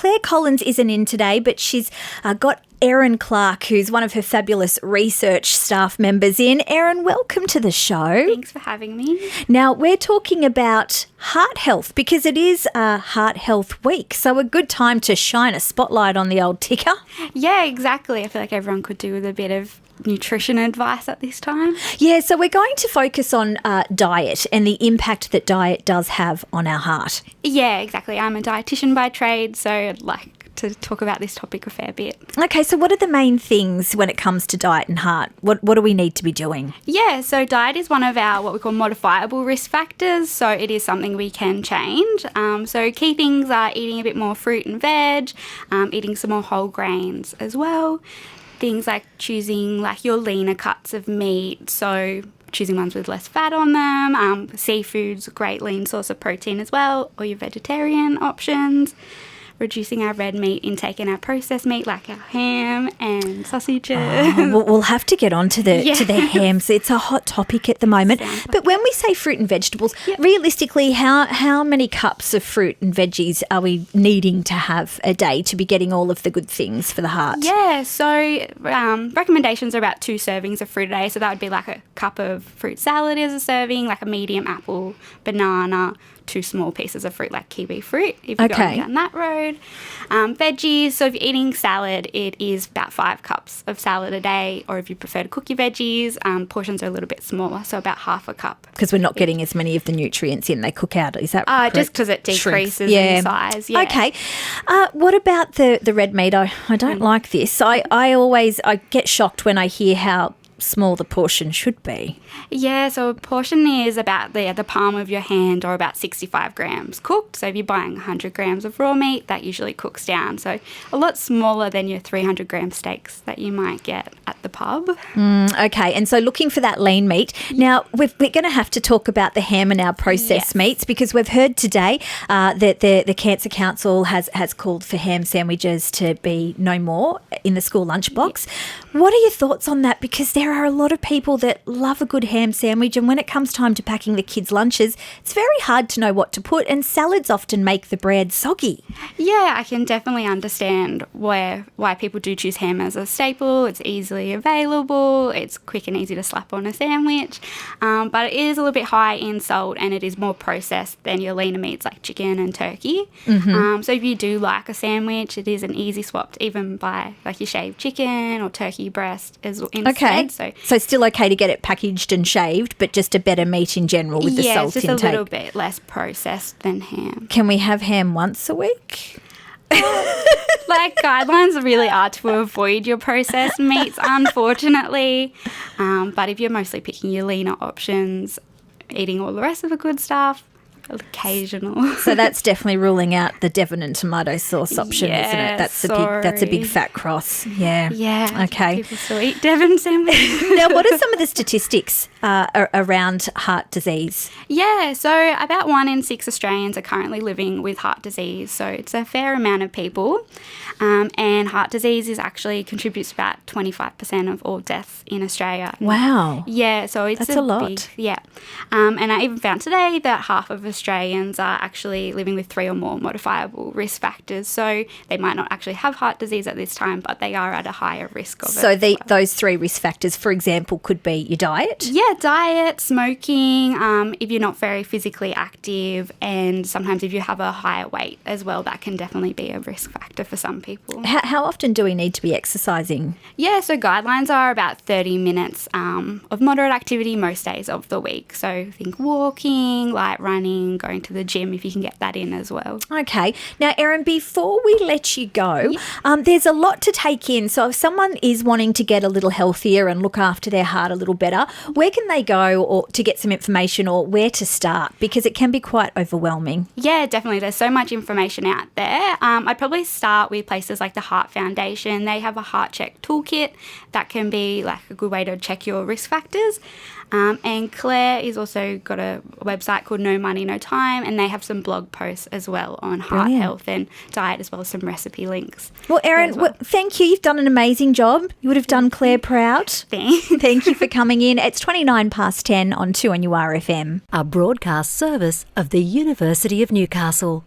Claire Collins isn't in today, but she's got Erin Clarke, who's one of her fabulous research staff members in. Erin, welcome to the show. Thanks for having me. Now, we're talking about heart health because it is Heart Health Week, so a good time to shine a spotlight on the old ticker. Yeah, exactly. I feel like everyone could do with a bit of nutrition advice at this time. Yeah, so we're going to focus on diet and the impact that diet does have on our heart. Yeah, exactly. I'm a dietitian by trade, so I'd like to talk about this topic a fair bit. Okay, so what are the main things when it comes to diet and heart? What do we need to be doing? Yeah, so diet is one of our what we call modifiable risk factors, so it is something we can change. So key things are eating a bit more fruit and veg, eating some more whole grains as well. Things like choosing like your leaner cuts of meat, so choosing ones with less fat on them. Seafood's a great lean source of protein as well, or your vegetarian options. Reducing our red meat intake and our processed meat like our ham and sausages. Oh, we'll have to get on to the hams. It's a hot topic at the moment. But when we say fruit and vegetables, realistically, how many cups of fruit and veggies are we needing to have a day to be getting all of the good things for the heart? Yeah, so recommendations are about 2 servings of fruit a day. So that would be like a cup of fruit salad as a serving, like a medium apple, banana, 2 small pieces of fruit like kiwi fruit if you're going down that road. Veggies, so if you're eating salad, it is about 5 cups of salad a day, or if you prefer to cook your veggies, portions are a little bit smaller, so about half a cup. Because we're not getting as many of the nutrients in, they cook out, is that correct? Just because it decreases in size. Yeah. Okay. What about the red meat? I don't like this. I get shocked when I hear how small the portion should be. Yeah, so a portion is about the palm of your hand, or about 65 grams cooked. So if you're buying 100 grams of raw meat, that usually cooks down. So a lot smaller than your 300 gram steaks that you might get at the pub. Okay, and so looking for that lean meat. Now, we're going to have to talk about the ham and our processed meats, because we've heard today that the Cancer Council has called for ham sandwiches to be no more in the school lunchbox. What are your thoughts on that? Because there are a lot of people that love a good ham sandwich, and when it comes time to packing the kids' lunches, it's very hard to know what to put, and salads often make the bread soggy. Yeah, I can definitely understand why people do choose ham as a staple. It's easily available, it's quick and easy to slap on a sandwich, but it is a little bit high in salt, and it is more processed than your leaner meats like chicken and turkey. So if you do like a sandwich, it is an easy swap to even buy like your shaved chicken or turkey breast instead. Okay, so still okay to get it packaged and shaved, but just a better meat in general with the salt intake. Yeah, just a little bit less processed than ham. Can we have ham once a week? Like, guidelines really are to avoid your processed meats, unfortunately. But if you're mostly picking your leaner options, eating all the rest of the good stuff, occasional. So that's definitely ruling out the Devon and tomato sauce option, isn't it? That's a big fat cross. Yeah. Yeah. Okay. People still eat Devon sandwiches. Now, what are some of the statistics around heart disease? Yeah, so about 1 in 6 Australians are currently living with heart disease. So it's a fair amount of people. And heart disease actually contributes about 25% of all deaths in Australia. Wow. Yeah, so it's a lot. Big, yeah. And I even found today that half of Australians are actually living with 3 or more modifiable risk factors. So they might not actually have heart disease at this time, but they are at a higher risk of it. So those 3 risk factors, for example, could be your diet? Yeah, diet, smoking, if you're not very physically active, and sometimes if you have a higher weight as well, that can definitely be a risk factor for some people. How often do we need to be exercising? Yeah, so guidelines are about 30 minutes of moderate activity most days of the week. So think walking, light running, going to the gym if you can get that in as well. Okay. Now, Erin, before we let you go, there's a lot to take in. So if someone is wanting to get a little healthier and look after their heart a little better, where can they go or to get some information, or where to start? Because it can be quite overwhelming. Yeah, definitely. There's so much information out there. I'd probably start with places like the Heart Foundation. They have a heart check toolkit that can be like a good way to check your risk factors. And Claire is also got a website called No Money, No Time, and they have some blog posts as well on heart health and diet, as well as some recipe links. Well, Erin, thank you. You've done an amazing job. You would have done Claire proud. Thank you for coming in. It's 10:29 on 2 on URFM. A broadcast service of the University of Newcastle.